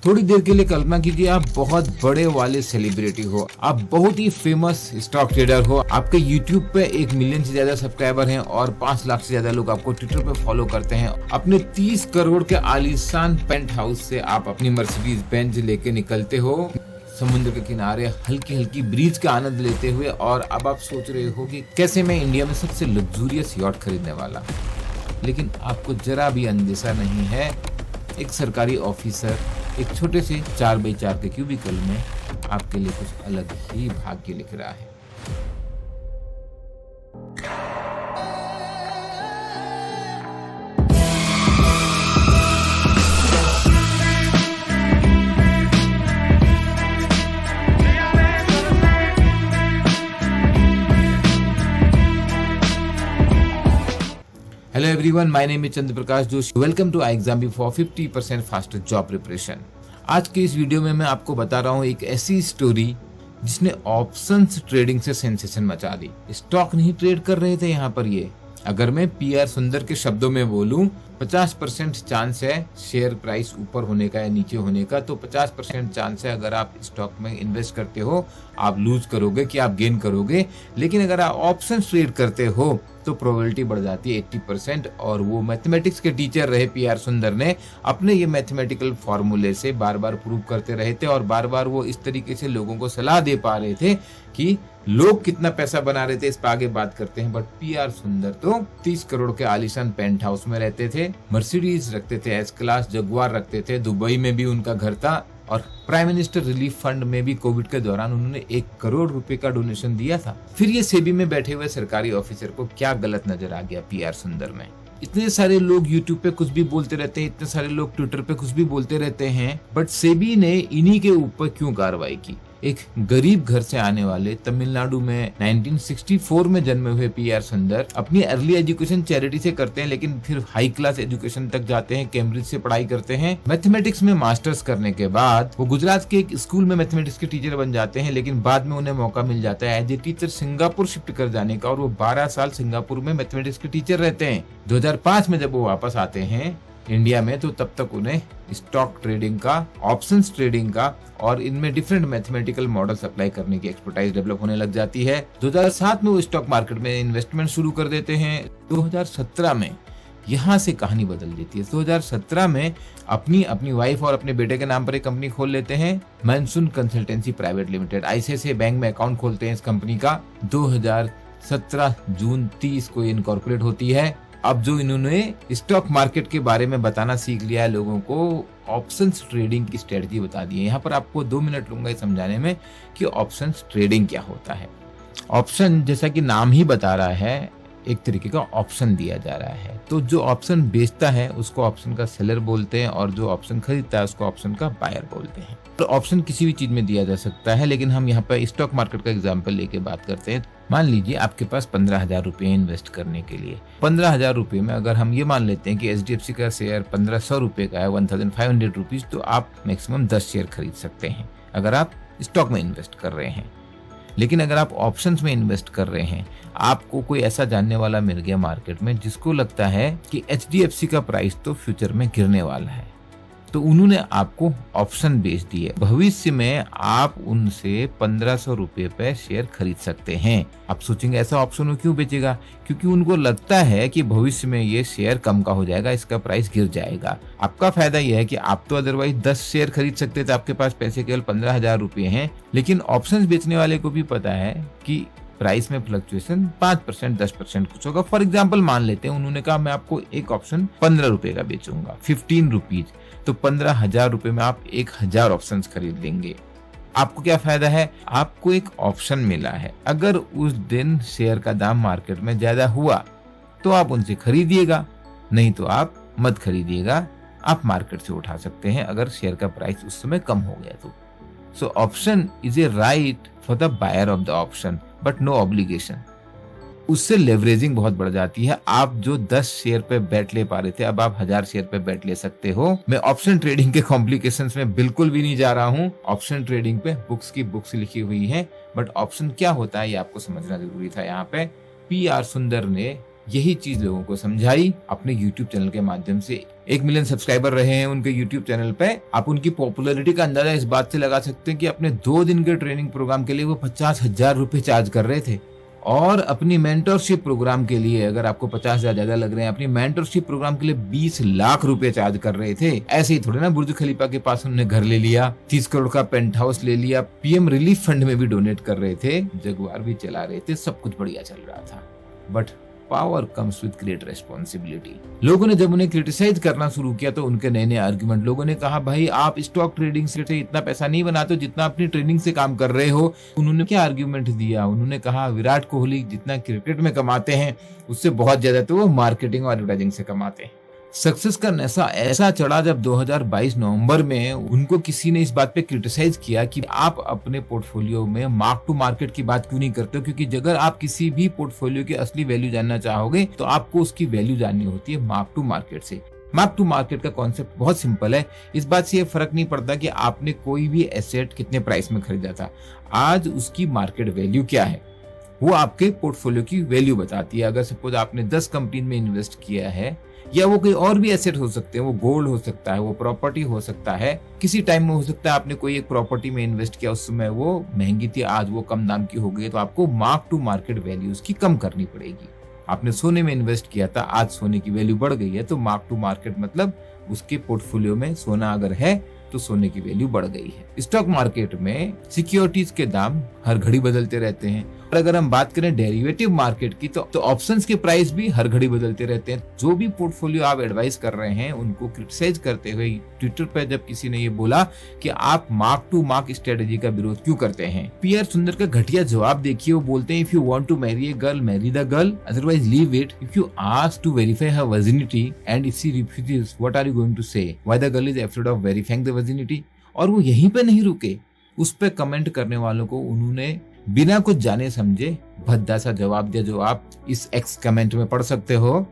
थोड़ी देर के लिए कल्पना कीजिए आप बहुत बड़े वाले सेलिब्रिटी हो, आप बहुत ही फेमस स्टॉक ट्रेडर हो, आपके यूट्यूब पे 1 मिलियन से ज्यादा सब्सक्राइबर हैं और 5 लाख से ज्यादा लोग आपको ट्विटर पे फॉलो करते हैं। अपने 30 करोड़ के आलीशान पेंट हाउस से आप अपनी मर्सिडीज बेंज लेके निकलते हो समुद्र के किनारे हल्की हल्की ब्रीज का आनंद लेते हुए, और अब आप सोच रहे हो कि कैसे मैं इंडिया में सबसे लग्जूरियस यॉट खरीदने वाला। लेकिन आपको जरा भी अंदेशा नहीं है, एक सरकारी ऑफिसर एक छोटे से 4x4 के क्यूबिकल में आपके लिए कुछ अलग ही भाग्य लिख रहा है। Hello everyone, my name is Chandra Prakash Joshi. Welcome to iExambi for 50% faster job preparation. आज के इस वीडियो में मैं आपको बता रहा हूँ एक ऐसी स्टोरी जिसने ऑप्शंस ट्रेडिंग से सेंसेशन मचा दी। स्टॉक नहीं ट्रेड कर रहे थे यहाँ पर ये। अगर मैं PR सुंदर के शब्दों में बोलूं, 50% चांस है शेयर प्राइस ऊपर होने का या नीचे होने का, तो 50% चांस है अगर आप स्टॉक में इन्वेस्ट करते हो आप लूज करोगे कि आप गेन करोगे। लेकिन अगर आप ऑप्शन ट्रेड करते हो तो प्रोबेबिलिटी बढ़ जाती है 80%। और वो मैथमेटिक्स के टीचर रहे PR सुंदर ने अपने ये मैथमेटिकल फॉर्मूले से बार बार प्रूव करते रहे थे, और बार बार वो इस तरीके से लोगों को सलाह दे पा रहे थे कि लोग कितना पैसा बना रहे थे, इस पर आगे बात करते हैं। बट PR सुंदर तो 30 करोड़ के आलीशान पेंट हाउस में रहते थे, मर्सिडीज रखते थे, एस क्लास जगुआर रखते थे, दुबई में भी उनका घर था, और प्राइम मिनिस्टर रिलीफ फंड में भी कोविड के दौरान उन्होंने 1 करोड़ रुपए का डोनेशन दिया था। फिर ये सेबी में बैठे हुए सरकारी ऑफिसर को क्या गलत नजर आ गया PR सुंदर में? इतने सारे लोग यूट्यूब पे कुछ भी बोलते रहते हैं, इतने सारे लोग ट्विटर पे कुछ भी बोलते रहते हैं, बट सेबी ने इन्हीं के ऊपर क्यों कार्रवाई की? एक गरीब घर से आने वाले तमिलनाडु में 1964 में जन्मे हुए PR सुंदर अपनी अर्ली एजुकेशन चैरिटी से करते हैं, लेकिन फिर हाई क्लास एजुकेशन तक जाते हैं, कैम्ब्रिज से पढ़ाई करते हैं। मैथमेटिक्स में मास्टर्स करने के बाद वो गुजरात के एक स्कूल में मैथमेटिक्स के टीचर बन जाते हैं, लेकिन बाद में उन्हें मौका मिल जाता है as a teacher Singapore shift कर जाने का, और वो 12 साल सिंगापुर में मैथमेटिक्स के टीचर रहते हैं। 2005 में जब वो वापस आते हैं इंडिया में, तो तब तक उन्हें स्टॉक ट्रेडिंग का, ऑप्शंस ट्रेडिंग का और इनमें डिफरेंट मैथमेटिकल मॉडल्स अप्लाई करने की एक्सपर्टाइज डेवलप होने लग जाती है। 2007 में वो स्टॉक मार्केट में इन्वेस्टमेंट शुरू कर देते हैं। 2017 में यहाँ से कहानी बदल देती है। 2017 में अपनी वाइफ और अपने बेटे के नाम पर एक कंपनी खोल लेते हैं, Monsoon consultancy private limited. ICICI bank में अकाउंट खोलते हैं इस कंपनी का। 2017 जून 30 को इनकॉर्पोरेट होती है। अब जो इन्होंने स्टॉक मार्केट के बारे में बताना सीख लिया है लोगों को, ऑप्शंस ट्रेडिंग की स्ट्रेटजी बता दी है। यहाँ पर आपको 2 मिनट लूंगा समझाने में कि ऑप्शंस ट्रेडिंग क्या होता है। ऑप्शन जैसा कि नाम ही बता रहा है, एक तरीके का ऑप्शन दिया जा रहा है। तो जो ऑप्शन बेचता है उसको ऑप्शन का सेलर बोलते हैं, और जो ऑप्शन खरीदता है उसको ऑप्शन का बायर बोलते हैं। तो ऑप्शन किसी भी चीज में दिया जा सकता है, लेकिन हम यहाँ पर स्टॉक मार्केट का एग्जांपल लेके बात करते हैं। मान लीजिए आपके पास 15,000 रुपए इन्वेस्ट करने के लिए। 15,000 रुपए में अगर हम ये मान लेते हैं कि HDFC का शेयर 1500 रुपए का है, 1500 रुपीज, तो आप मैक्सिमम 10 शेयर खरीद सकते हैं अगर आप स्टॉक में इन्वेस्ट कर रहे हैं। लेकिन अगर आप ऑप्शंस में इन्वेस्ट कर रहे हैं, आपको कोई ऐसा जानने वाला मिल गया मार्केट में जिसको लगता है कि HDFC का प्राइस तो फ्यूचर में गिरने वाला है, तो उन्होंने आपको ऑप्शन बेच दिए। भविष्य में आप उनसे 1500 रुपए पे शेयर खरीद सकते हैं। आप सोचेंगे ऐसा ऑप्शन वो क्यों बेचेगा? क्योंकि उनको लगता है कि भविष्य में ये शेयर कम का हो जाएगा, इसका प्राइस गिर जाएगा। आपका फायदा यह है कि आप तो अदरवाइज 10 शेयर खरीद सकते थे, आपके पास पैसे केवल 15,000 रुपए हैं। लेकिन ऑप्शन बेचने वाले को भी पता है कि प्राइस में फ्लक्चुएशन 5% 10% कुछ होगा। फॉर एग्जाम्पल मान लेते हैं उन्होंने कहा मैं आपको एक ऑप्शन 15 रुपए का बेचूंगा, 15 रुपीज, तो 15,000 रुपए में आप 1,000 ऑप्शंस खरीद लेंगे। आपको क्या फायदा है? आपको एक ऑप्शन मिला है। अगर उस दिन शेयर का दाम मार्केट में ज्यादा हुआ तो आप उनसे खरीदिएगा, नहीं तो आप मत खरीदिएगा। आप मार्केट से उठा सकते हैं अगर शेयर का प्राइस उस समय कम हो गया तो। So option is a right for the buyer of the option, but no obligation. उससे लेवरेजिंग बहुत बढ़ जाती है। आप जो 10 शेयर पे बैट ले पा रहे थे, अब आप 1000 शेयर पे बैट ले सकते हो। मैं ऑप्शन ट्रेडिंग के कॉम्प्लिकेशंस में बिल्कुल भी नहीं जा रहा हूँ। ऑप्शन ट्रेडिंग पे बुक्स की बुक्स लिखी हुई है, बट ऑप्शन क्या होता है ये आपको समझना जरूरी था। यहाँ पे PR सुंदर ने यही चीज लोगों को समझाई अपने YouTube चैनल के माध्यम से। 1 मिलियन सब्सक्राइबर रहे हैं उनके YouTube चैनल पे। आप उनकी पॉपुलैरिटी का अंदाजा इस बात से लगा सकते हैं कि अपने 2 दिन के ट्रेनिंग प्रोग्राम के लिए वो 50,000 रुपए चार्ज कर रहे थे, और अपनी मेंटरशिप प्रोग्राम के लिए, अगर आपको 50,000 ज्यादा लग रहे हैं, अपनी मेंटरशिप प्रोग्राम के लिए 20 लाख रुपए चार्ज कर रहे थे। ऐसे ही थोड़े ना बुर्ज खलीफा के पास उन्होंने घर ले लिया, 30 करोड़ का पेंट हाउस ले लिया, पीएम रिलीफ फंड में भी डोनेट कर रहे थे, जगुआर भी चला रहे थे, सब कुछ बढ़िया चल रहा था। But power comes with great responsibility. लोगों ने जब उन्हें क्रिटिसाइज करना शुरू किया तो उनके नए नए आर्गुमेंट। लोगों ने कहा, भाई आप स्टॉक ट्रेडिंग से इतना पैसा नहीं बनाते जितना अपनी ट्रेनिंग से काम कर रहे हो। उन्होंने क्या आर्गुमेंट दिया? उन्होंने कहा, विराट कोहली जितना क्रिकेट में कमाते हैं उससे बहुत ज्यादा तो वो मार्केटिंग और एडवर्टाइजिंग से कमाते हैं। सक्सेस का नशा ऐसा चढ़ा जब 2022 नवंबर में उनको किसी ने इस बात पे क्रिटिसाइज किया कि आप अपने पोर्टफोलियो में मार्क टू मार्केट की बात क्यों नहीं करते हो, क्योंकि अगर आप किसी भी पोर्टफोलियो की असली वैल्यू जानना चाहोगे तो आपको उसकी वैल्यू जाननी होती है मार्क टू मार्केट से। मार्क टू मार्केट का कॉन्सेप्ट बहुत सिंपल है। इस बात से ये फर्क नहीं पड़ता कि आपने कोई भी एसेट कितने प्राइस में खरीदा था, आज उसकी मार्केट वैल्यू क्या है वो आपके पोर्टफोलियो की वैल्यू बताती है। अगर सपोज आपने 10 कंपनी में इन्वेस्ट किया है, या वो कोई और भी एसेट हो सकते हैं, वो गोल्ड हो सकता है, वो प्रॉपर्टी हो सकता है, किसी टाइम में हो सकता है आपने कोई एक प्रॉपर्टी में इन्वेस्ट किया, उस समय वो महंगी थी, आज वो कम दाम की हो गई, तो आपको मार्क टू मार्केट वैल्यू उसकी कम करनी पड़ेगी। आपने सोने में इन्वेस्ट किया था, आज सोने की वैल्यू बढ़ गई है, तो मार्क टू मार्केट मतलब उसके पोर्टफोलियो में सोना अगर है तो सोने की वैल्यू बढ़ गई है। स्टॉक मार्केट में सिक्योरिटीज के दाम हर घड़ी बदलते रहते हैं, और अगर हम बात करें डेरिवेटिव मार्केट की तो ऑप्शंस के प्राइस भी हर घड़ी बदलते रहते हैं। जो भी पोर्टफोलियो आप एडवाइस कर रहे हैं उनको क्रिटिसाइज करते हुए ट्विटर पर जब किसी ने ये बोला कि आप मार्क टू मार्क स्ट्रेटेजी का विरोध क्यों करते हैं, पीआर सुंदर का घटिया जवाब देखिए। वो बोलते हैं, if you want to marry a girl, marry the girl, otherwise leave it. If you ask to verify her virginity and if she refuses, what are you going to say? Why the girl is afraid of verifying the virginity. और वो यहीं पे नहीं रुके, उस पे comment करने वालों को उन्होंने बिना कुछ जाने समझे भद्दा सा जवाब दिया, जो आप इस एक्स कमेंट में पढ़ सकते हो।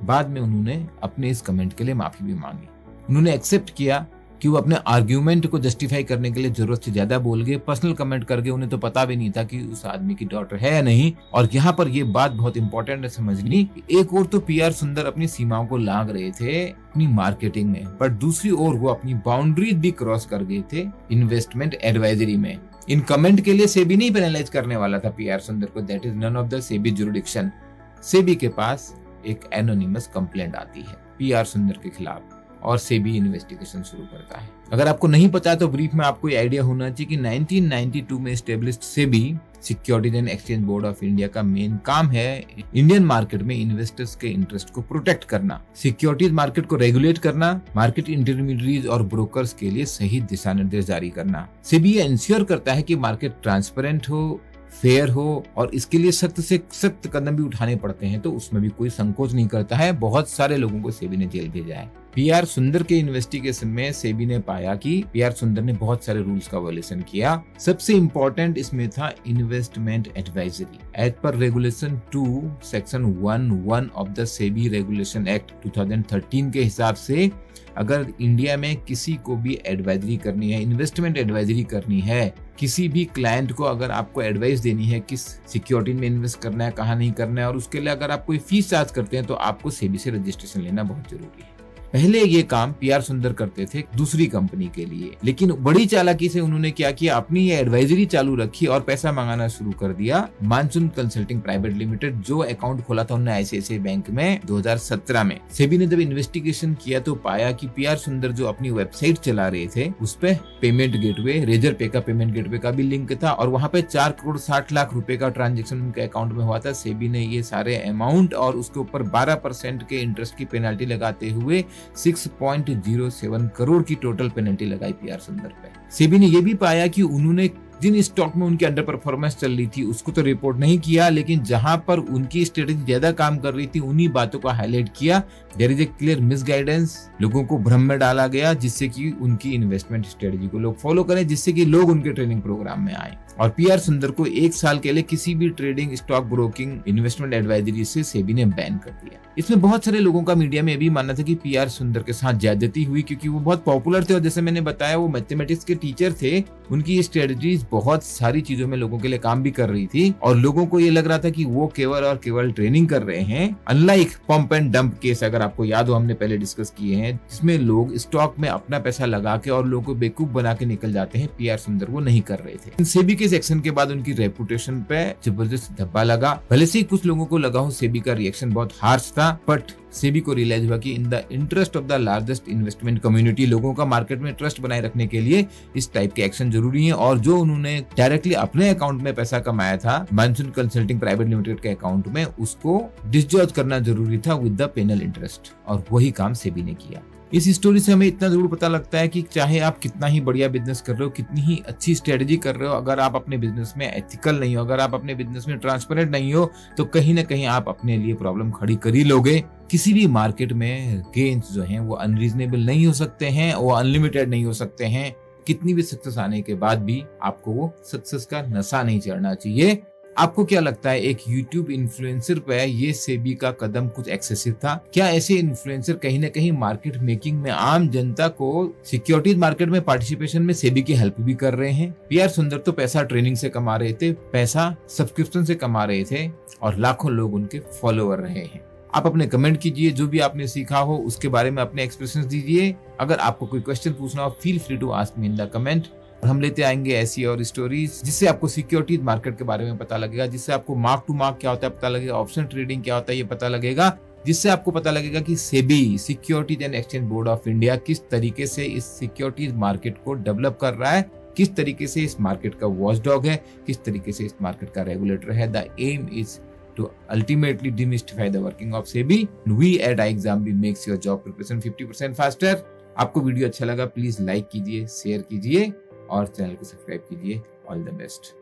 बाद में उन्होंने अपने इस कमेंट के लिए माफी भी मांगी। उन्होंने एक्सेप्ट किया कि वो अपने आर्ग्यूमेंट को जस्टिफाई करने के लिए जरूरत से ज्यादा बोल गए, पर्सनल कमेंट करके। उन्हें तो पता भी नहीं था कि उस आदमी की डॉटर है या नहीं। और यहाँ पर ये बात बहुत इंपॉर्टेंट है समझनी, एक और तो पीआर सुंदर अपनी सीमाओं को लांघ रहे थे अपनी मार्केटिंग में, पर दूसरी ओर वो अपनी बाउंड्रीज भी क्रॉस कर गए थे इन्वेस्टमेंट एडवाइजरी में। इन कमेंट के लिए सेबी नहीं पेनलाइज करने वाला था पीआर सुंदर को, that is none of the SEBI jurisdiction. SEBI के पास एक एनोनिमस कंप्लेंट आती है पीआर सुंदर के खिलाफ, और सेबी इन्वेस्टिगेशन शुरू करता है। अगर आपको नहीं पता तो ब्रीफ में आपको ये आइडिया होना चाहिए कि 1992 में established SEBI, securities and exchange board of India का मेन काम है इंडियन मार्केट में इन्वेस्टर्स के इंटरेस्ट को प्रोटेक्ट करना, सिक्योरिटीज मार्केट को रेगुलेट करना, मार्केट इंटरमीडिएटरीज और ब्रोकर्स के लिए सही दिशा निर्देश जारी करना। सेबी ये इंश्योर करता है कि मार्केट ट्रांसपेरेंट हो, फेयर हो, और इसके लिए सख्त से सख्त कदम भी उठाने पड़ते हैं, तो उसमें भी कोई संकोच नहीं करता है। बहुत सारे लोगों को सेबी ने जेल भेजा है। पीआर सुंदर के इन्वेस्टिगेशन में सेबी ने पाया कि पीआर सुंदर ने बहुत सारे रूल्स का वायलेशन किया। सबसे इंपॉर्टेंट इसमें था investment advisory. As per regulation 2 section 1(1) of the SEBI regulation act 2013 के हिसाब से अगर इंडिया में किसी को भी एडवाइजरी करनी है, इन्वेस्टमेंट एडवाइजरी करनी है, किसी भी क्लाइंट को अगर आपको एडवाइस देनी है किस सिक्योरिटी में इन्वेस्ट करना है, कहाँ नहीं करना है, और उसके लिए अगर आप कोई फीस चार्ज करते हैं तो आपको सेबी से रजिस्ट्रेशन लेना बहुत जरूरी है। पहले ये काम पीआर सुंदर करते थे दूसरी कंपनी के लिए, लेकिन बड़ी चालाकी से उन्होंने क्या किया, अपनी ये एडवाइजरी चालू रखी और पैसा मंगाना शुरू कर दिया। मानसून कंसल्टिंग प्राइवेट लिमिटेड, जो अकाउंट खोला था उन्होंने आईसीआईसीआई बैंक में 2017 में। सेबी ने जब इन्वेस्टिगेशन किया तो पाया कि पीआर सुंदर जो अपनी वेबसाइट चला रहे थे उस पे पेमेंट गेटवे, रेजर पे का पेमेंट गेटवे का भी लिंक था, और वहां पे 4 करोड़ 60 लाख रुपए का ट्रांजेक्शन उनके अकाउंट में हुआ था। सेबी ने ये सारे अमाउंट और उसके ऊपर 12% के इंटरेस्ट की पेनाल्टी लगाते हुए 6.07 करोड़ की टोटल पेनल्टी लगाई पीआर सुंदर पे। सेबी ने यह भी पाया कि उन्होंने जिन स्टॉक में उनकी अंडर परफॉर्मेंस चल रही थी उसको तो रिपोर्ट नहीं किया, लेकिन जहां पर उनकी स्ट्रेटेजी ज्यादा काम कर रही थी उन्हीं बातों को हाईलाइट किया। There is a clear misguidance, लोगों को भ्रम में डाला गया जिससे कि उनकी इन्वेस्टमेंट स्ट्रेटेजी को लोग फॉलो करें, जिससे कि लोग उनके ट्रेनिंग प्रोग्राम में आए। और पीआर सुंदर को 1 साल के लिए किसी भी trading, stock broking, investment advisory से सेबी ने बैन कर दिया। इसमें बहुत सारे लोगों का मीडिया में भी मानना था कि पीआर सुंदर के साथ ज्यादती हुई, क्योंकि वो बहुत पॉपुलर थे और जैसे मैंने बताया वो मैथमेटिक्स के टीचर थे, उनकी ये स्ट्रेटजीज बहुत सारी चीजों में लोगों के लिए काम भी कर रही थी और लोगों को ये लग रहा था कि वो केवल और केवल ट्रेनिंग कर रहे हैं। Unlike pump and dump case, अगर आपको याद हो, हमने पहले डिस्कस किए हैं, जिसमें लोग स्टॉक में अपना पैसा लगा के और लोगों को बेवकूफ बना के निकल जाते हैं। पीआर सुंदर वो नहीं कर रहे थे। सेबी के एक्शन के बाद उनकी रेपुटेशन पे जबरदस्त धब्बा लगा। भले से कुछ लोगों को लगा हो सेबी का रिएक्शन बहुत हार्श था, बट सेबी को रियलाइज हुआ कि in the interest of the largest investment community, लोगों का मार्केट में ट्रस्ट बनाए रखने के लिए इस टाइप के एक्शन जरूरी है। और जो उन्होंने डायरेक्टली अपने अकाउंट में पैसा कमाया था मानसून कंसल्टिंग प्राइवेट लिमिटेड के अकाउंट में, उसको डिस्चार्ज करना जरूरी था विद द पेनल इंटरेस्ट, और वही काम सेबी ने किया। इस स्टोरी से हमें इतना जरूर पता लगता है कि चाहे आप कितना ही बढ़िया बिजनेस कर रहे हो, कितनी ही अच्छी स्ट्रेटेजी कर रहे हो, अगर आप अपने बिजनेस में एथिकल नहीं हो, अगर आप अपने बिजनेस में ट्रांसपेरेंट नहीं हो, तो कहीं ना कहीं आप अपने लिए प्रॉब्लम खड़ी कर ही लोगे। किसी भी मार्केट में गेन्स जो हैं वो अनरीजनेबल नहीं हो सकते हैं, वो अनलिमिटेड नहीं हो सकते हैं। कितनी भी सक्सेस आने के बाद भी आपको वो सक्सेस का नशा नहीं चढ़ना चाहिए। आपको क्या लगता है, एक YouTube इन्फ्लुएंसर पे ये सेबी का कदम कुछ एक्सेसिव था? क्या ऐसे इन्फ्लुएंसर कहीं ना कहीं मार्केट मेकिंग में आम जनता को सिक्योरिटीज मार्केट में पार्टिसिपेशन में सेबी की हेल्प भी कर रहे हैं? पीआर सुंदर तो पैसा ट्रेनिंग से कमा रहे थे, पैसा सब्सक्रिप्शन से कमा रहे थे, और लाखों लोग उनके फॉलोअर रहे हैं। आप अपने कमेंट कीजिए, जो भी आपने सीखा हो उसके बारे में अपने एक्सप्रेशंस दीजिए। अगर आपको कोई क्वेश्चन पूछना हो, feel free to ask me in the comment. और हम लेते आएंगे ऐसी और स्टोरीज जिससे आपको सिक्योरिटीज मार्केट के बारे में पता लगेगा, जिससे आपको मार्क टू मार्क क्या होता है पता लगेगा, ऑप्शन ट्रेडिंग क्या होता है ये पता लगेगा, जिससे आपको पता लगेगा कि SEBI securities and exchange board of India किस तरीके से इस सिक्योरिटीज मार्केट को डेवलप कर रहा है, किस तरीके से इस मार्केट का वॉचडॉग है, किस तरीके से इस मार्केट का रेगुलेटर है। The aim is to ultimately demystify the working of SEBI. We at iExamBee makes your job preparation 50% faster. आपको वीडियो अच्छा लगा प्लीज लाइक कीजिए, शेयर कीजिए और चैनल को सब्सक्राइब कीजिए। All the best.